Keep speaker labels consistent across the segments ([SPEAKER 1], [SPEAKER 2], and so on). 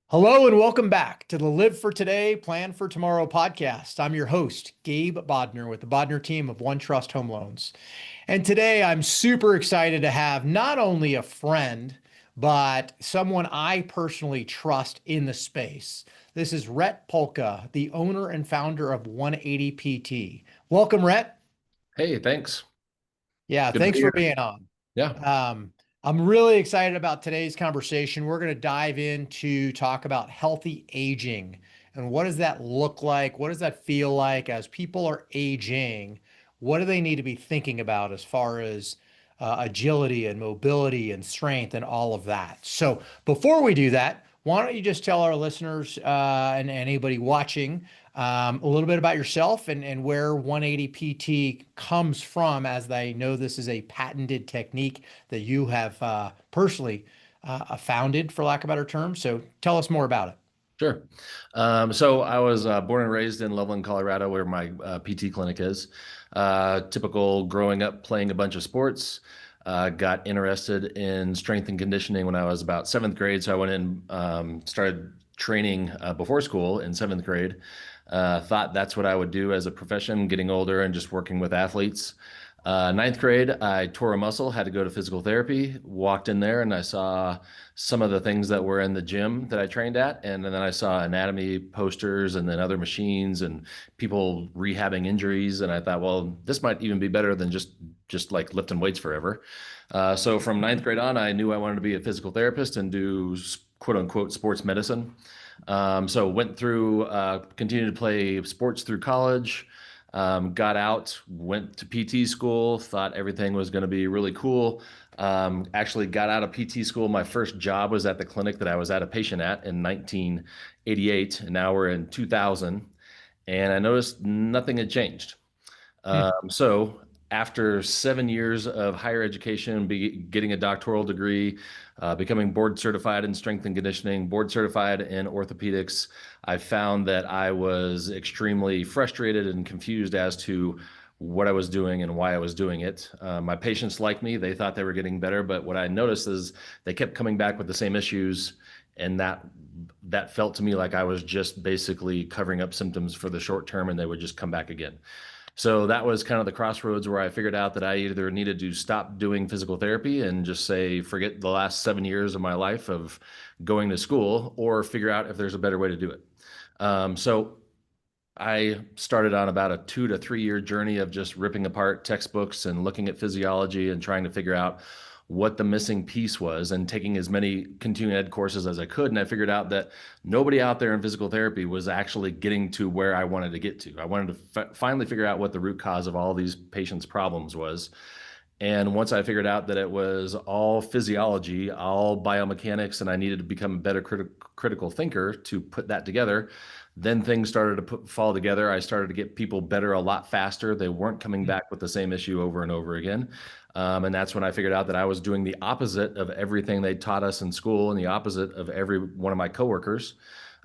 [SPEAKER 1] Hello and welcome back to the Live for Today, Plan for Tomorrow podcast. I'm your host, Gabe Bodner with the Bodner team of One Trust Home Loans. And today I'm super excited to have not only a friend, but someone I personally trust in the space. This is Rhett Polka, the owner and founder of 180 PT. Welcome, Rhett.
[SPEAKER 2] Hey, thanks.
[SPEAKER 1] Yeah,
[SPEAKER 2] Good to
[SPEAKER 1] thanks
[SPEAKER 2] be
[SPEAKER 1] for
[SPEAKER 2] here.
[SPEAKER 1] being on.
[SPEAKER 2] Yeah,
[SPEAKER 1] Um, I'm really excited about today's conversation. We're going to dive into talk about healthy aging and what does that look like? What does that feel like as people are aging? What do they need to be thinking about as far as agility and mobility and strength and all of that? So before we do that, why don't you just tell our listeners and anybody watching a little bit about yourself and where 180 PT comes from, as they know this is a patented technique that you have personally founded, for lack of a better term. So tell us more about it.
[SPEAKER 2] sure. So I was born and raised in Loveland, Colorado, where my PT clinic is. Typical growing up playing a bunch of sports. Got interested in strength and conditioning when I was about seventh grade. So I went in, started training before school in seventh grade. Thought that's what I would do as a profession, getting older and just working with athletes. Ninth grade, I tore a muscle, had to go to physical therapy, walked in there and I saw some of the things that were in the gym that I trained at. And then I saw anatomy posters and then other machines and people rehabbing injuries. And I thought, well, this might even be better than just like lifting weights forever. So from ninth grade on, I knew I wanted to be a physical therapist and do quote unquote sports medicine. So went through, continued to play sports through college. Got out, went to PT school, thought everything was going to be really cool. Actually got out of PT school. My first job was at the clinic that I was at a patient at in 1988. And now we're in 2000. And I noticed nothing had changed.
[SPEAKER 1] Hmm.
[SPEAKER 2] So after 7 years of higher education, getting a doctoral degree, becoming board certified in strength and conditioning, board certified in orthopedics, I found that I was extremely frustrated and confused as to what I was doing and why I was doing it. My patients liked me. They thought they were getting better, but what I noticed is they kept coming back with the same issues, and that felt to me like I was just basically covering up symptoms for the short term, and they would just come back again. So that was kind of the crossroads where I figured out that I either needed to stop doing physical therapy and just say, forget the last 7 years of my life of going to school, or figure out if there's a better way to do it. So I started on about a 2 to 3 year journey of just ripping apart textbooks and looking at physiology and trying to figure out what the missing piece was and taking as many continuing ed courses as I could. And I figured out that nobody out there in physical therapy was actually getting to where I wanted to get to. I wanted to finally figure out what the root cause of all these patients' problems was. And once I figured out that it was all physiology, all biomechanics, and I needed to become a better critical thinker to put that together, then things started to fall together. I started to get people better a lot faster. They weren't coming back with the same issue over and over again. And that's when I figured out that I was doing the opposite of everything they taught us in school and the opposite of every one of my coworkers.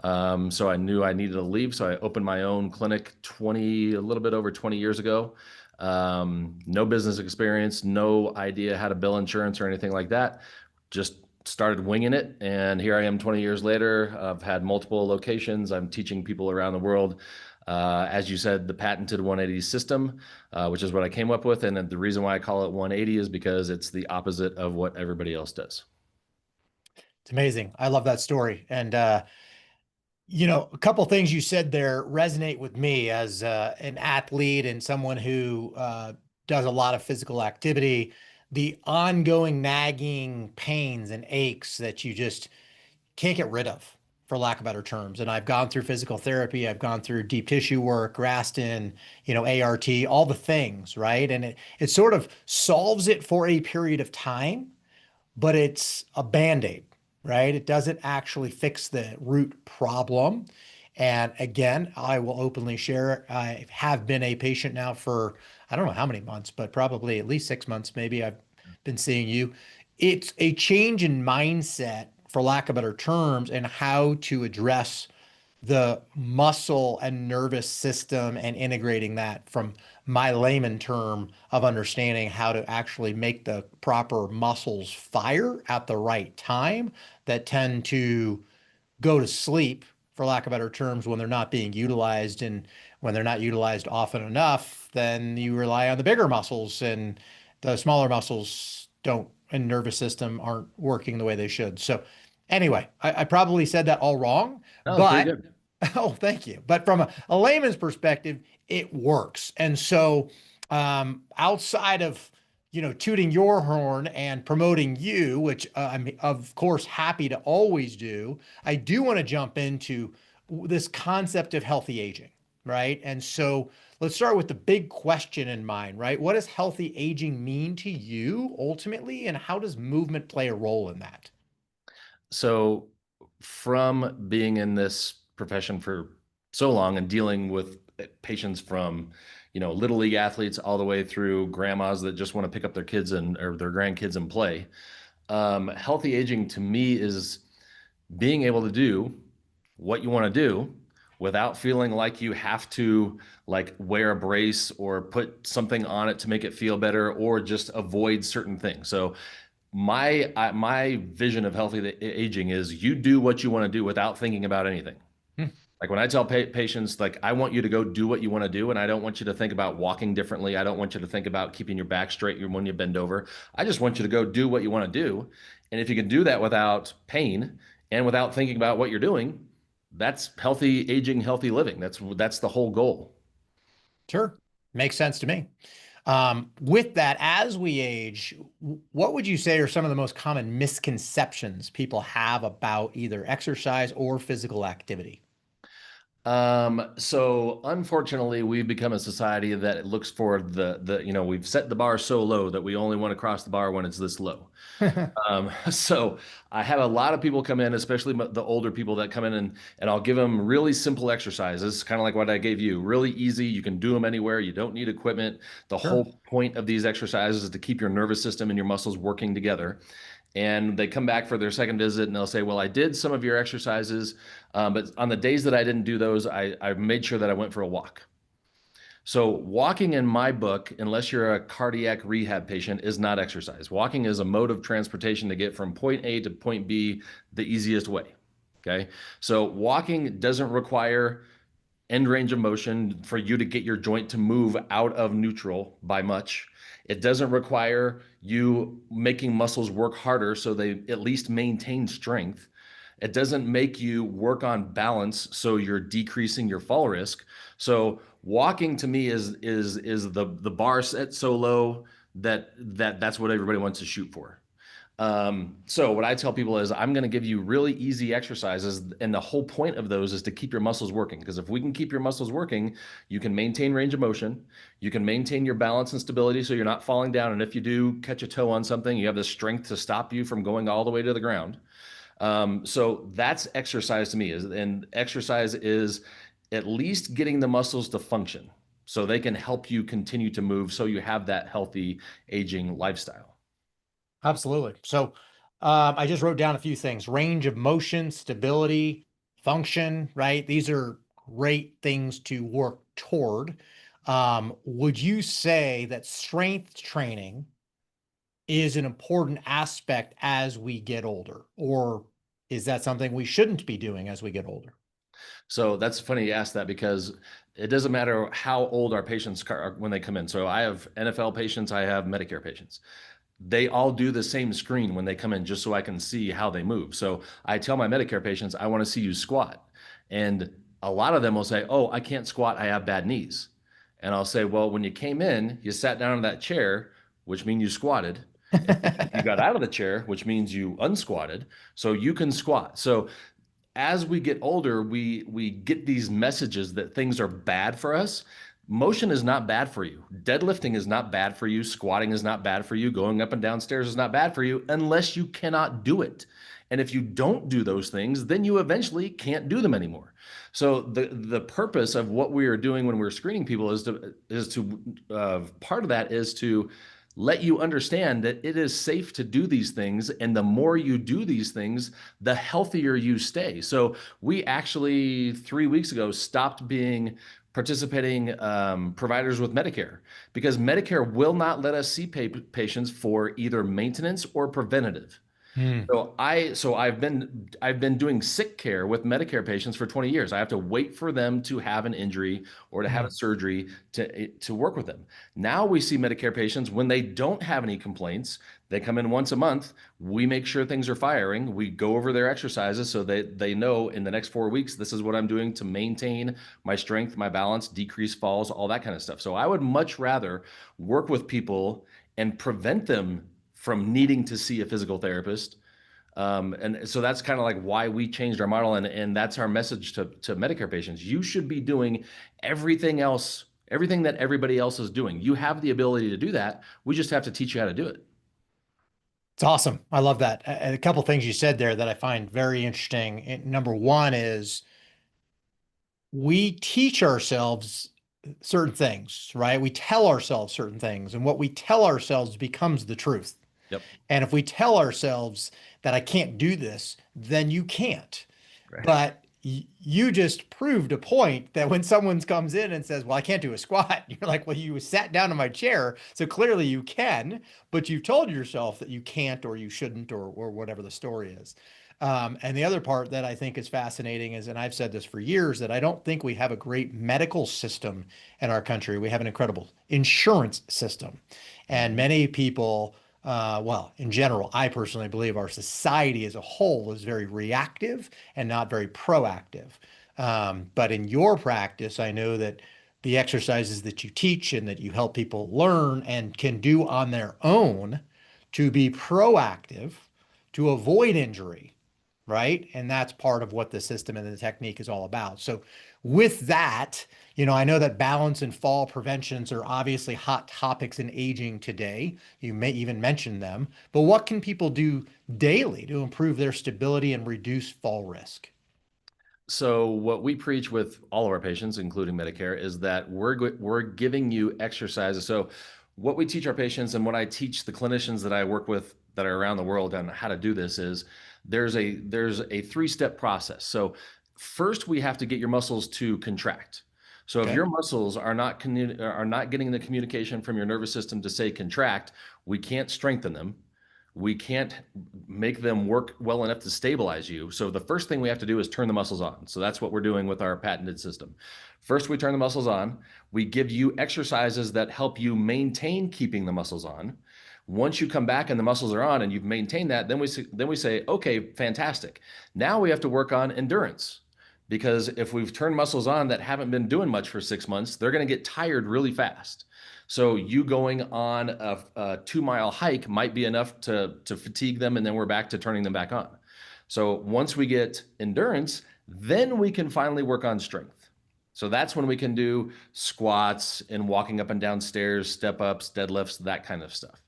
[SPEAKER 2] So I knew I needed to leave. So I opened my own clinic a little bit over 20 years ago. No business experience, no idea how to bill insurance or anything like that. Just started winging it. And here I am 20 years later. I've had multiple locations. I'm teaching people around the world. As you said, the patented 180 system, which is what I came up with. And the reason why I call it 180 is because it's the opposite of what everybody else does.
[SPEAKER 1] It's amazing. I love that story. And a couple things you said there resonate with me as an athlete and someone who does a lot of physical activity. The ongoing nagging pains and aches that you just can't get rid of, for lack of better terms. And I've gone through physical therapy, I've gone through deep tissue work, Graston, ART, all the things, right? And it sort of solves it for a period of time, but it's a band-aid, right? It doesn't actually fix the root problem. And again, I will openly share, I have been a patient now for, I don't know how many months, but probably at least 6 months, maybe I've been seeing you. It's a change in mindset, for lack of better terms, and how to address the muscle and nervous system and integrating that from my layman term of understanding how to actually make the proper muscles fire at the right time that tend to go to sleep, for lack of better terms, when they're not being utilized. And when they're not utilized often enough, then you rely on the bigger muscles, and the smaller muscles don't and nervous system aren't working the way they should. So anyway, I probably said that all wrong,
[SPEAKER 2] That was pretty
[SPEAKER 1] but
[SPEAKER 2] good.
[SPEAKER 1] oh, thank you. But from a layman's perspective, it works. And so outside of tooting your horn and promoting you, which I'm of course happy to always do, I do want to jump into this concept of healthy aging, right? And so let's start with the big question in mind, right? What does healthy aging mean to you ultimately, and how does movement play a role in that?
[SPEAKER 2] So, from being in this profession for so long and dealing with patients from, little league athletes all the way through grandmas that just want to pick up their kids and or their grandkids and play, healthy aging to me is being able to do what you want to do without feeling like you have to like wear a brace or put something on it to make it feel better or just avoid certain things. So my vision of healthy aging is you do what you want to do without thinking about anything.
[SPEAKER 1] Hmm,
[SPEAKER 2] Like when I tell patients, like, I want you to go do what you want to do, and I don't want you to think about walking differently. I don't want you to think about keeping your back straight when you bend over. I just want you to go do what you want to do. And if you can do that without pain and without thinking about what you're doing, that's healthy aging, healthy living. That's the whole goal.
[SPEAKER 1] sure. Makes sense to me. With that, as we age, what would you say are some of the most common misconceptions people have about either exercise or physical activity?
[SPEAKER 2] So unfortunately, we've become a society that looks for we've set the bar so low that we only want to cross the bar when it's this low. So I have a lot of people come in, especially the older people that come in, and I'll give them really simple exercises, kind of like what I gave you, really easy. You can do them anywhere. You don't need equipment. The
[SPEAKER 1] Sure.
[SPEAKER 2] whole point of these exercises is to keep your nervous system and your muscles working together. And they come back for their second visit and they'll say, well, I did some of your exercises, but on the days that I didn't do those, I made sure that I went for a walk. So walking in my book, unless you're a cardiac rehab patient, is not exercise. Walking is a mode of transportation to get from point A to point B the easiest way. Okay. So walking doesn't require end range of motion for you to get your joint to move out of neutral by much. It doesn't require you making muscles work harder so they at least maintain strength. It doesn't make you work on balance so you're decreasing your fall risk. So walking to me is the bar set so low that's what everybody wants to shoot for. So what I tell people is I'm going to give you really easy exercises, and the whole point of those is to keep your muscles working. Because if we can keep your muscles working, you can maintain range of motion, you can maintain your balance and stability, so you're not falling down. And if you do catch a toe on something, you have the strength to stop you from going all the way to the ground. So that's exercise to me, and exercise is at least getting the muscles to function, so they can help you continue to move, so you have that healthy aging lifestyle.
[SPEAKER 1] Absolutely. So I just wrote down a few things: range of motion, stability, function, right? These are great things to work toward. Would you say that strength training is an important aspect as we get older, or is that something we shouldn't be doing as we get older?
[SPEAKER 2] So that's funny you ask that, because it doesn't matter how old our patients are when they come in. So I have NFL patients, I have Medicare patients. They all do the same screen when they come in just so I can see how they move. So I tell my Medicare patients, I want to see you squat. And a lot of them will say, oh, I can't squat, I have bad knees. And I'll say, well, when you came in, you sat down in that chair, which means you squatted. And you got out of the chair, which means you unsquatted. So you can squat. So as we get older, we get these messages that things are bad for us. Motion is not bad for you. Deadlifting is not bad for you. Squatting is not bad for you. Going up and down stairs is not bad for you unless you cannot do it. And if you don't do those things, then you eventually can't do them anymore. So the purpose of what we are doing when we're screening people is to part of that is to let you understand that it is safe to do these things. And the more you do these things, the healthier you stay. So we actually 3 weeks ago stopped being participating providers with Medicare, because Medicare will not let us see patients for either maintenance or preventative.
[SPEAKER 1] Hmm.
[SPEAKER 2] So I've been doing sick care with Medicare patients for 20 years. I have to wait for them to have an injury or to have a
[SPEAKER 1] Hmm.
[SPEAKER 2] surgery to work with them. Now we see Medicare patients when they don't have any complaints. They come in once a month. We make sure things are firing. We go over their exercises so they know in the next 4 weeks this is what I'm doing to maintain my strength, my balance, decrease falls, all that kind of stuff. So I would much rather work with people and prevent them from needing to see a physical therapist. And so that's kind of like why we changed our model, and that's our message to Medicare patients. You should be doing everything else, everything that everybody else is doing. You have the ability to do that. We just have to teach you how to do it.
[SPEAKER 1] It's awesome. I love that. A couple things you said there that I find very interesting. Number one is we teach ourselves certain things, right? We tell ourselves certain things, and what we tell ourselves becomes the truth.
[SPEAKER 2] Yep.
[SPEAKER 1] And if we tell ourselves that I can't do this, then you can't.
[SPEAKER 2] Right.
[SPEAKER 1] But you just proved a point that when someone comes in and says, "Well, I can't do a squat," you're like, "Well, you sat down in my chair, so clearly you can, but you've told yourself that you can't or you shouldn't or whatever the story is." And the other part that I think is fascinating is, and I've said this for years, that I don't think we have a great medical system in our country. We have an incredible insurance system. And
[SPEAKER 2] Mhm.
[SPEAKER 1] many people, well, in general, I personally believe our society as a whole is very reactive and not very proactive. But in your practice, I know that the exercises that you teach and that you help people learn and can do on their own to be proactive to avoid injury, right? And that's part of what the system and the technique is all about. So, with that, I know that balance and fall preventions are obviously hot topics in aging today. You may even mention them, but what can people do daily to improve their stability and reduce fall risk?
[SPEAKER 2] So what we preach with all of our patients, including Medicare, is that we're giving you exercises. So what we teach our patients and what I teach the clinicians that I work with that are around the world on how to do this is there's a three-step process. So first we have to get your muscles to contract. So if
[SPEAKER 1] Okay.
[SPEAKER 2] your muscles are not getting the communication from your nervous system to say contract, we can't strengthen them. We can't make them work well enough to stabilize you. So the first thing we have to do is turn the muscles on. So that's what we're doing with our patented system. First, we turn the muscles on. We give you exercises that help you maintain keeping the muscles on. Once you come back and the muscles are on and you've maintained that, then we say, okay, fantastic. Now we have to work on endurance. Because if we've turned muscles on that haven't been doing much for 6 months, they're going to get tired really fast. So you going on a 2 mile hike might be enough to fatigue them, and then we're back to turning them back on. So once we get endurance, then we can finally work on strength. So that's when we can do squats and walking up and down stairs, step ups, deadlifts, that kind of stuff.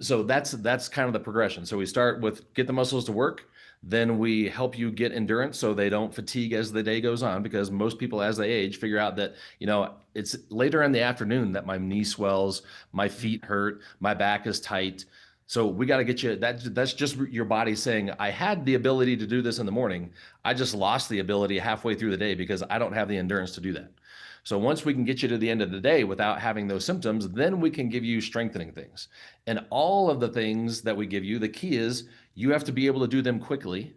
[SPEAKER 2] So that's kind of the progression. So we start with get the muscles to work, then we help you get endurance so they don't fatigue as the day goes on, because most people as they age figure out that, it's later in the afternoon that my knee swells, my feet hurt, my back is tight. So we got to get you that's just your body saying, I had the ability to do this in the morning. I just lost the ability halfway through the day because I don't have the endurance to do that. So once we can get you to the end of the day without having those symptoms, then we can give you strengthening things. And all of the things that we give you, the key is you have to be able to do them quickly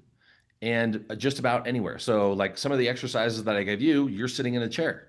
[SPEAKER 2] and just about anywhere. So like some of the exercises that I gave you, you're sitting in a chair.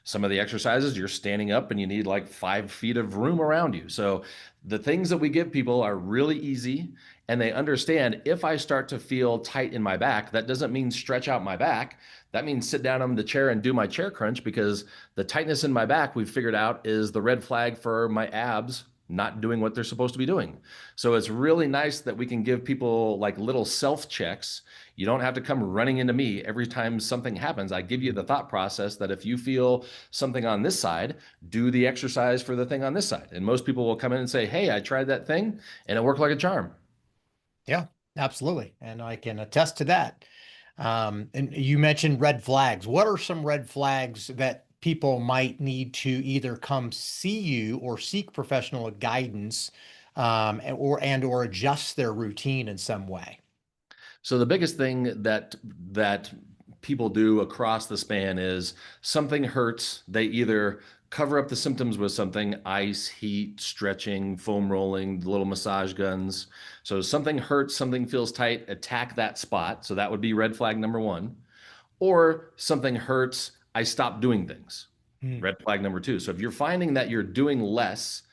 [SPEAKER 2] Some of the exercises, you're standing up and you need like 5 feet of room around you. So the things that we give people are really easy, and they understand if I start to feel tight in my back, that doesn't mean stretch out my back. That means sit down on the chair and do my chair crunch, because the tightness in my back we've figured out is the red flag for my abs not doing what they're supposed to be doing. So it's really nice that we can give people like little self checks. You don't have to come running into me every time something happens. I give you the thought process that if you feel something on this side, do the exercise for the thing on this side. And most people will come in and say, hey, I tried that thing and it worked like a charm.
[SPEAKER 1] Yeah, absolutely. And I can attest to that. And you mentioned red flags. What are some red flags that people might need to either come see you or seek professional guidance, or adjust their routine in some way?
[SPEAKER 2] So the biggest thing that people do across the span is something hurts. They either cover up the symptoms with something: ice, heat, stretching, foam rolling, little massage guns. So something hurts, something feels tight, attack that spot. So that would be red flag number one. Or something hurts, I stop doing things.
[SPEAKER 1] Mm,
[SPEAKER 2] Red flag number two. So if you're finding that you're doing less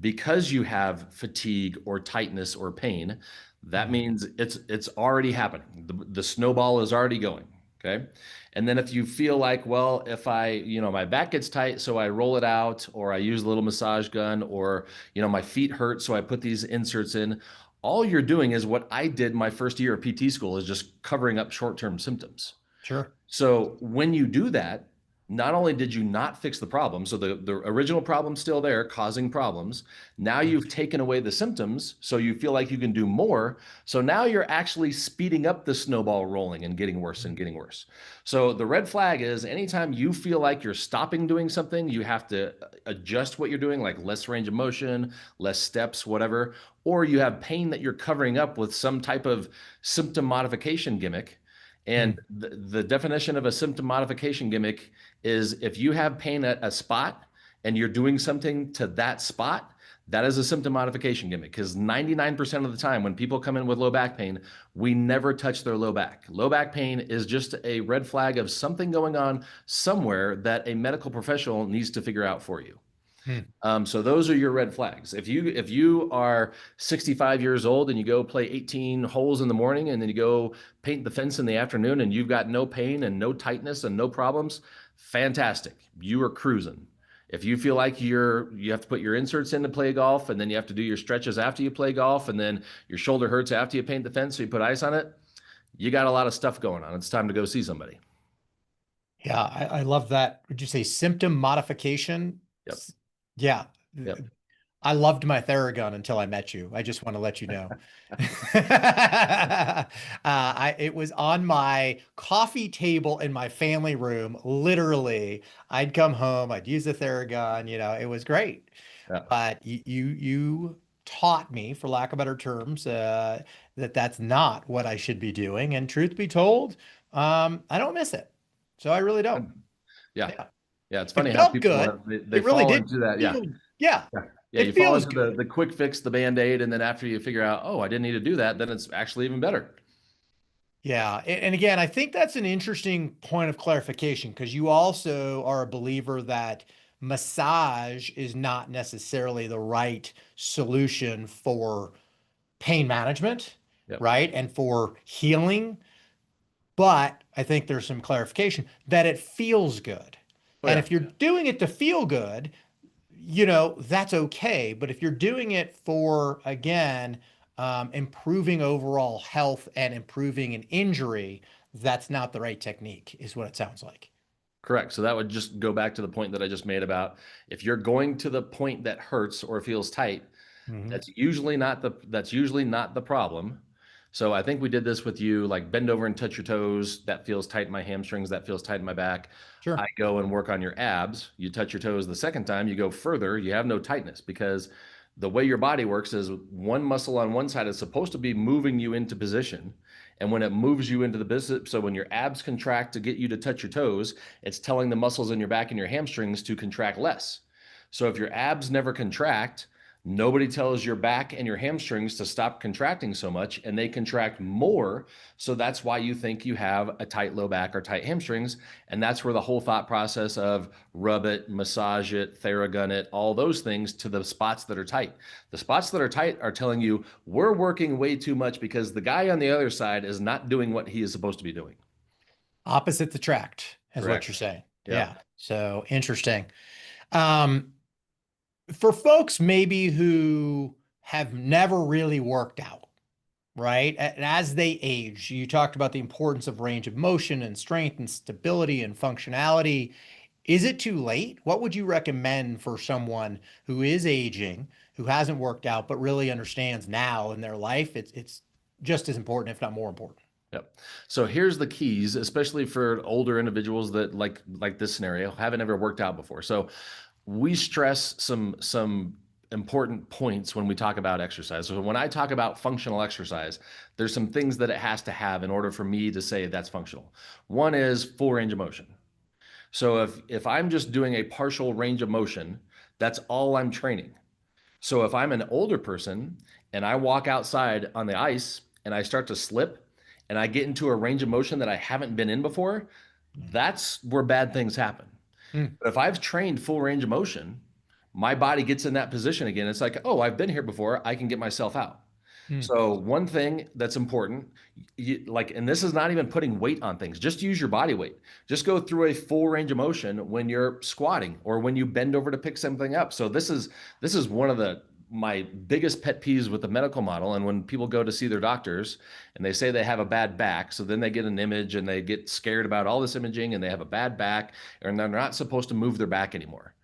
[SPEAKER 2] because you have fatigue or tightness or pain, that
[SPEAKER 1] mm,
[SPEAKER 2] means it's already happening. The snowball is already going. Okay. And then if you feel like, well, if my back gets tight, so I roll it out, or I use a little massage gun, or, my feet hurt, so I put these inserts in, all you're doing is what I did my first year of PT school, is just covering up short-term symptoms.
[SPEAKER 1] sure.
[SPEAKER 2] So when you do that, not only did you not fix the problem, so the original problem's still there, causing problems. Now
[SPEAKER 1] Mm,
[SPEAKER 2] you've taken away the symptoms, so you feel like you can do more. So now you're actually speeding up the snowball rolling and getting worse and
[SPEAKER 1] mm,
[SPEAKER 2] getting worse. So the red flag is anytime you feel like you're stopping doing something, you have to adjust what you're doing, like less range of motion, less steps, whatever, or you have pain that you're covering up with some type of symptom modification gimmick. And
[SPEAKER 1] mm.
[SPEAKER 2] the definition of a symptom modification gimmick is if you have pain at a spot and you're doing something to that spot, that is a symptom modification gimmick. Because 99% of the time when people come in with low back pain, we never touch their low back. Low back pain is just a red flag of something going on somewhere that a medical professional needs to figure out for you.
[SPEAKER 1] Mm.
[SPEAKER 2] So those are your red flags. If you are 65 years old and you go play 18 holes in the morning and then you go paint the fence in the afternoon and you've got no pain and no tightness and no problems, fantastic. You are cruising. If you feel like you have to put your inserts in to play golf, and then you have to do your stretches after you play golf, and then your shoulder hurts after you paint the fence, so you put ice on it, you got a lot of stuff going on. It's time to go see somebody.
[SPEAKER 1] Yeah, I love that. Would you say symptom modification?
[SPEAKER 2] Yep.
[SPEAKER 1] Yeah.
[SPEAKER 2] Yep.
[SPEAKER 1] I loved my Theragun until I met you. I just want to let you know. It was on my coffee table in my family room. Literally, I'd come home, I'd use the Theragun, it was great.
[SPEAKER 2] Yeah.
[SPEAKER 1] But you taught me, for lack of better terms, that that's not what I should be doing. And truth be told, I don't miss it. So I really don't.
[SPEAKER 2] Yeah.
[SPEAKER 1] Yeah.
[SPEAKER 2] Yeah. It's funny
[SPEAKER 1] It
[SPEAKER 2] how
[SPEAKER 1] felt
[SPEAKER 2] people
[SPEAKER 1] good.
[SPEAKER 2] they
[SPEAKER 1] It really
[SPEAKER 2] fall
[SPEAKER 1] did
[SPEAKER 2] into that. Yeah.
[SPEAKER 1] feel, yeah,
[SPEAKER 2] Yeah. Yeah. You
[SPEAKER 1] it
[SPEAKER 2] fall
[SPEAKER 1] feels
[SPEAKER 2] into the
[SPEAKER 1] good.
[SPEAKER 2] the quick fix, the band-aid, and then after you figure out, oh, I didn't need to do that, then it's actually even better.
[SPEAKER 1] Yeah. And again, I think that's an interesting point of clarification because you also are a believer that massage is not necessarily the right solution for pain management,
[SPEAKER 2] Yep.
[SPEAKER 1] right? And for healing. But I think there's some clarification that it feels good.
[SPEAKER 2] Oh
[SPEAKER 1] And
[SPEAKER 2] yeah.
[SPEAKER 1] if you're doing it to feel good, that's okay. But if you're doing it for, again, improving overall health and improving an injury, that's not the right technique, is what it sounds like.
[SPEAKER 2] Correct. So that would just go back to the point that I just made about if you're going to the point that hurts or feels tight,
[SPEAKER 1] Hmm.
[SPEAKER 2] that's usually not the problem. So I think we did this with you, like bend over and touch your toes. That feels tight in my hamstrings. That feels tight in my back. I
[SPEAKER 1] Sure.
[SPEAKER 2] go and work on your abs. You touch your toes the second time, you go further, you have no tightness because the way your body works is one muscle on one side is supposed to be moving you into position. And when it moves you into the business, so when your abs contract to get you to touch your toes, it's telling the muscles in your back and your hamstrings to contract less. So if your abs never contract, nobody tells your back and your hamstrings to stop contracting so much, and they contract more. So that's why you think you have a tight low back or tight hamstrings. And that's where the whole thought process of rub it, massage it, Theragun it, all those things to the spots that are tight. The spots that are tight are telling you we're working way too much because the guy on the other side is not doing what he is supposed to be doing.
[SPEAKER 1] Opposites attract, is what
[SPEAKER 2] Correct.
[SPEAKER 1] you're saying.
[SPEAKER 2] Yep.
[SPEAKER 1] Yeah. So interesting. Um, for folks maybe who have never really worked out, right? And as they age, you talked about the importance of range of motion and strength and stability and functionality. Is it too late? What would you recommend for someone who is aging, who hasn't worked out, but really understands now in their life? It's just as important, if not more important.
[SPEAKER 2] Yep. So here's the keys, especially for older individuals that like this scenario haven't ever worked out before. So we stress some important points when we talk about exercise. So when I talk about functional exercise, there's some things that it has to have in order for me to say that's functional. One is full range of motion. So if I'm just doing a partial range of motion, that's all I'm training. So if I'm an older person and I walk outside on the ice and I start to slip and I get into a range of motion that I haven't been in before, that's where bad things happen.
[SPEAKER 1] Mm,
[SPEAKER 2] But if I've trained full range of motion, my body gets in that position again. It's like, oh, I've been here before. I can get myself out.
[SPEAKER 1] mm,
[SPEAKER 2] So one thing that's important, and this is not even putting weight on things, just use your body weight. Just go through a full range of motion when you're squatting or when you bend over to pick something up. So this is one of my biggest pet peeves with the medical model. And when people go to see their doctors and they say they have a bad back, so then they get an image and they get scared about all this imaging and they have a bad back and they're not supposed to move their back anymore.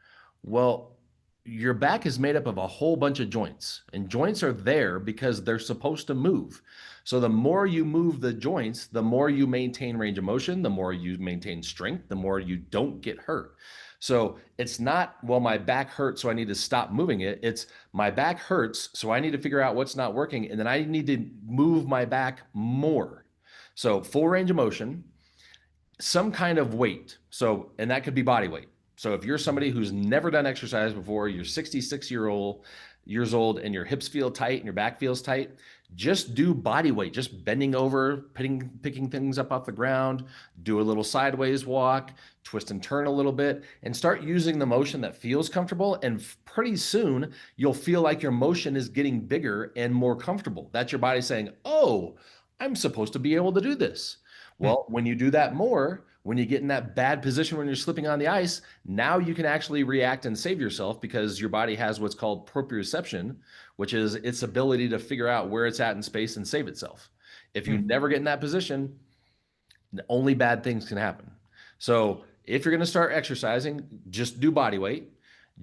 [SPEAKER 2] Well, your back is made up of a whole bunch of joints, and joints are there because they're supposed to move. So the more you move the joints, the more you maintain range of motion, the more you maintain strength, the more you don't get hurt. So it's not, well, my back hurts, so I need to stop moving it. It's my back hurts, so I need to figure out what's not working, and then I need to move my back more. So full range of motion, some kind of weight. So, and that could be body weight. So if you're somebody who's never done exercise before, you're 66 years old and your hips feel tight and your back feels tight, just do body weight, just bending over, picking things up off the ground, do a little sideways walk, twist and turn a little bit, and start using the motion that feels comfortable. And pretty soon you'll feel like your motion is getting bigger and more comfortable. That's your body saying, oh, I'm supposed to be able to do this.
[SPEAKER 1] mm.
[SPEAKER 2] Well, when you do that more, when you get in that bad position when you're slipping on the ice, now you can actually react and save yourself because your body has what's called proprioception, which is its ability to figure out where it's at in space and save itself. If you
[SPEAKER 1] Mm.
[SPEAKER 2] never get in that position, only bad things can happen. So if you're going to start exercising, just do body weight.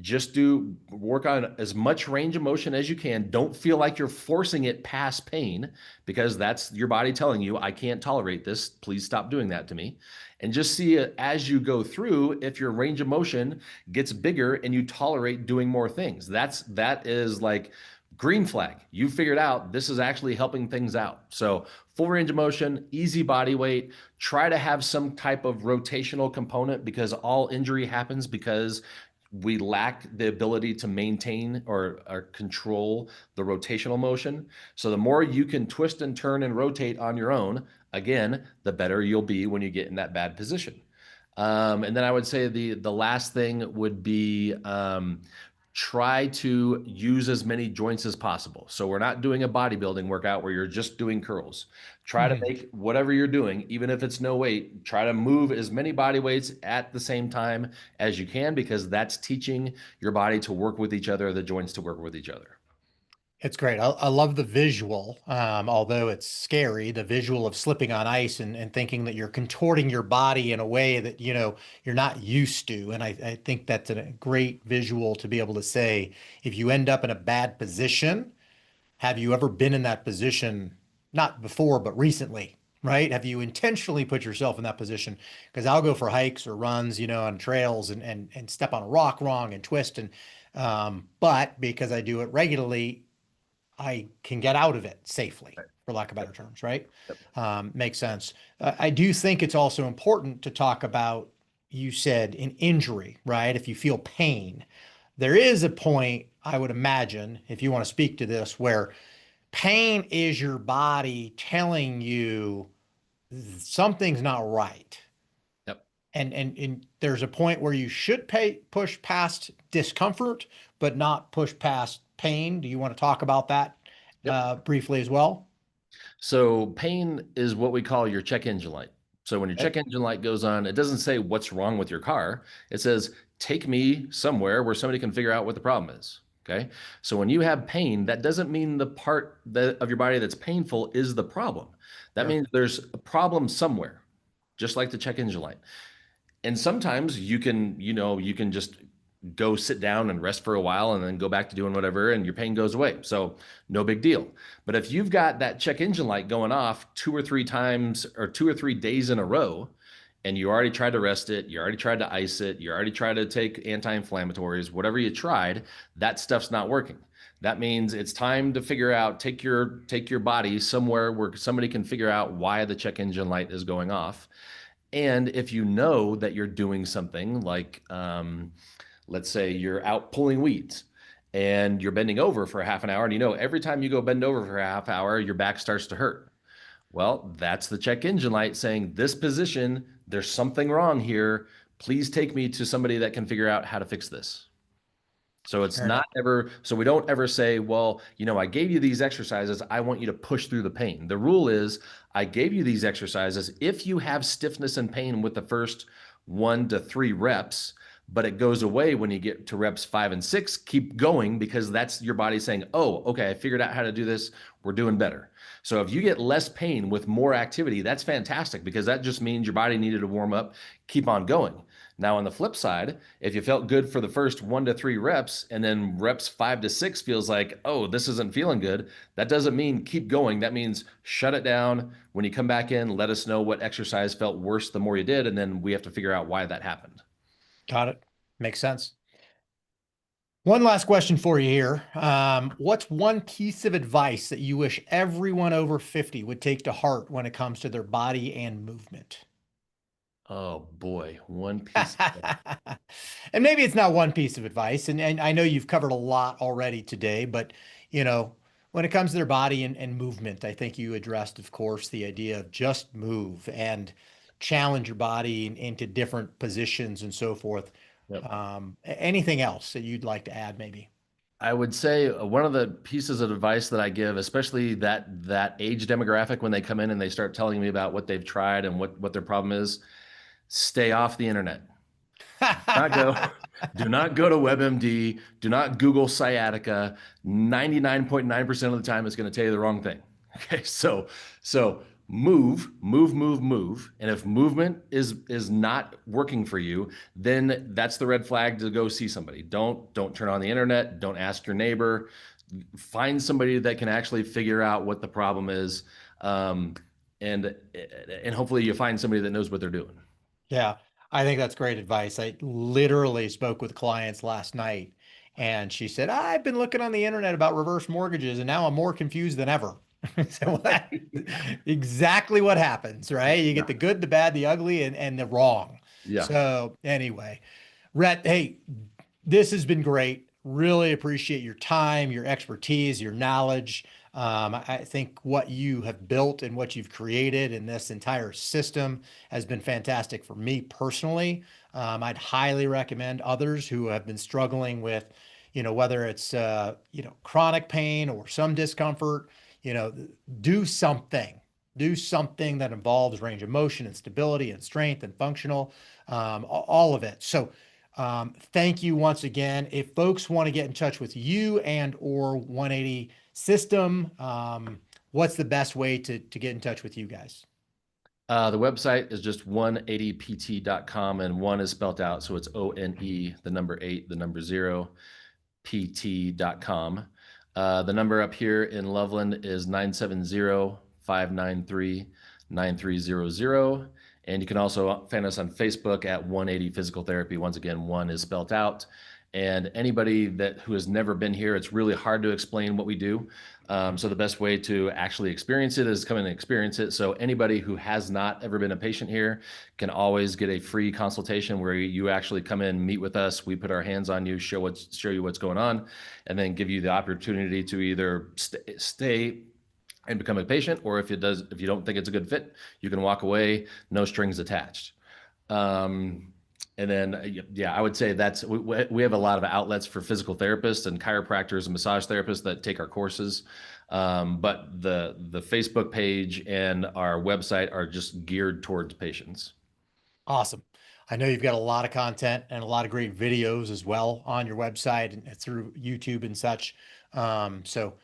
[SPEAKER 2] Just do work on as much range of motion as you can. Don't feel like you're forcing it past pain because that's your body telling you, I can't tolerate this. Please stop doing that to me. And just see as you go through if your range of motion gets bigger and you tolerate doing more things. That is like green flag. You figured out this is actually helping things out. So full range of motion, easy body weight, try to have some type of rotational component because all injury happens because we lack the ability to maintain or control the rotational motion. So the more you can twist and turn and rotate on your own, again, the better you'll be when you get in that bad position. And then I would say the last thing would be try to use as many joints as possible. So we're not doing a bodybuilding workout where you're just doing curls. Try to
[SPEAKER 1] Mhm.
[SPEAKER 2] make whatever you're doing, even if it's no weight, try to move as many body weights at the same time as you can, because that's teaching your body to work with each other, the joints to work with each other.
[SPEAKER 1] It's great. I love the visual, although it's scary, the visual of slipping on ice and thinking that you're contorting your body in a way that, you're not used to. And I think that's a great visual to be able to say, if you end up in a bad position, have you ever been in that position, not before, but recently, right? Have you intentionally put yourself in that position? Because I'll go for hikes or runs, on trails and step on a rock wrong and twist but because I do it regularly, I can get out of it safely, for lack of
[SPEAKER 2] Yep,
[SPEAKER 1] better terms, right?
[SPEAKER 2] yep,
[SPEAKER 1] Makes sense. I do think it's also important to talk about, you said, an injury, right? If you feel pain, there is a point, I would imagine, if you want to speak to this, where pain is your body telling you something's not right.
[SPEAKER 2] yep,
[SPEAKER 1] And there's a point where you should push past discomfort, but not push past pain. Do you want to talk about that
[SPEAKER 2] yep.
[SPEAKER 1] briefly as well?
[SPEAKER 2] So pain is what we call your check engine light. So when your
[SPEAKER 1] Okay.
[SPEAKER 2] check engine light goes on, it doesn't say what's wrong with your car. It says, take me somewhere where somebody can figure out what the problem is. Okay. So when you have pain, that doesn't mean the part of your body that's painful is the problem. That
[SPEAKER 1] Sure.
[SPEAKER 2] means there's a problem somewhere, just like the check engine light. And sometimes you can just go sit down and rest for a while and then go back to doing whatever and your pain goes away. So no big deal. But if you've got that check engine light going off 2 or 3 times or 2 or 3 days in a row, and you already tried to rest it, you already tried to ice it, you already tried to take anti-inflammatories, whatever you tried, that stuff's not working. That means it's time to figure out, take your body somewhere where somebody can figure out why the check engine light is going off And if you know that you're doing something like, let's say you're out pulling weeds and you're bending over for a half an hour, and you know every time you go bend over for a half hour, your back starts to hurt. Well, that's the check engine light saying, this position, there's something wrong here. Please take me to somebody that can figure out how to fix this. So it's
[SPEAKER 1] Fair
[SPEAKER 2] not
[SPEAKER 1] enough.
[SPEAKER 2] ever, so we don't ever say, well, I gave you these exercises. I want you to push through the pain. The rule is, I gave you these exercises. If you have stiffness and pain with the first 1 to 3 reps, but it goes away when you get to reps 5 and 6, keep going, because that's your body saying, oh, okay, I figured out how to do this. We're doing better. So if you get less pain with more activity, that's fantastic, because that just means your body needed to warm up. Keep on going. Now, on the flip side, if you felt good for the first 1 to 3 reps, and then reps 5 to 6 feels like, oh, this isn't feeling good, that doesn't mean keep going. That means shut it down. When you come back in, let us know what exercise felt worse the more you did, and then we have to figure out why that happened.
[SPEAKER 1] Got it. Makes sense. One last question for you here. What's one piece of advice that you wish everyone over 50 would take to heart when it comes to their body and movement?
[SPEAKER 2] Oh boy, one piece.
[SPEAKER 1] And maybe it's not one piece of advice, and I know you've covered a lot already today, but when it comes to their body and movement, I think you addressed, of course, the idea of just move and challenge your body into different positions and so forth.
[SPEAKER 2] Yep.
[SPEAKER 1] Anything else that you'd like to add, maybe?
[SPEAKER 2] I would say one of the pieces of advice that I give, especially that age demographic, when they come in and they start telling me about what they've tried and what their problem is, stay off the internet. Not go, do not go to WebMD. Do not Google sciatica. 99.9% of the time, it's going to tell you the wrong thing. Okay, so move, move, move, move. And if movement is not working for you, then that's the red flag to go see somebody. Don't turn on the internet. Don't ask your neighbor. Find somebody that can actually figure out what the problem is, um, and and hopefully you find somebody that knows what they're doing.
[SPEAKER 1] Yeah, I think that's great advice. I literally spoke with clients last night and she said, I've been looking on the internet about reverse mortgages and now I'm more confused than ever. So that's exactly what happens, right? You
[SPEAKER 2] Yeah.
[SPEAKER 1] get the good, the bad, the ugly, and the wrong.
[SPEAKER 2] Yeah.
[SPEAKER 1] So anyway, Rhett, hey, this has been great. Really appreciate your time, your expertise, your knowledge. I think what you have built and what you've created in this entire system has been fantastic for me personally. I'd highly recommend others who have been struggling with, whether it's, chronic pain or some discomfort, you know, do something. Do something that involves range of motion and stability and strength and functional, all of it. So, thank you once again. If folks want to get in touch with you and or 180 System, what's the best way to get in touch with you guys?
[SPEAKER 2] The website is just 180pt.com, and one is spelled out. So it's ONE, the number 8, the number 0, pt.com. The number up here in Loveland is 970-593-9300. And you can also find us on Facebook at 180 Physical Therapy. Once again, one is spelled out. And anybody who has never been here, it's really hard to explain what we do. So the best way to actually experience it is come in and experience it. So anybody who has not ever been a patient here can always get a free consultation where you actually come in, meet with us. We put our hands on you, show you what's going on, and then give you the opportunity to either stay and become a patient, or if you don't think it's a good fit, you can walk away, no strings attached. And then, yeah, I would say we have a lot of outlets for physical therapists and chiropractors and massage therapists that take our courses. But the Facebook page and our website are just geared towards patients.
[SPEAKER 1] Awesome. I know you've got a lot of content and a lot of great videos as well on your website and through YouTube and such. So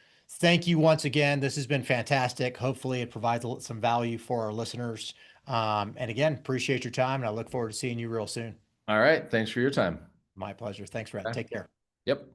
[SPEAKER 1] thank you once again. This has been fantastic. Hopefully it provides some value for our listeners. And again, appreciate your time and I look forward to seeing you real soon.
[SPEAKER 2] All right. Thanks for your time.
[SPEAKER 1] My pleasure. Thanks, Rhett.
[SPEAKER 2] Okay.
[SPEAKER 1] Take care.
[SPEAKER 2] Yep.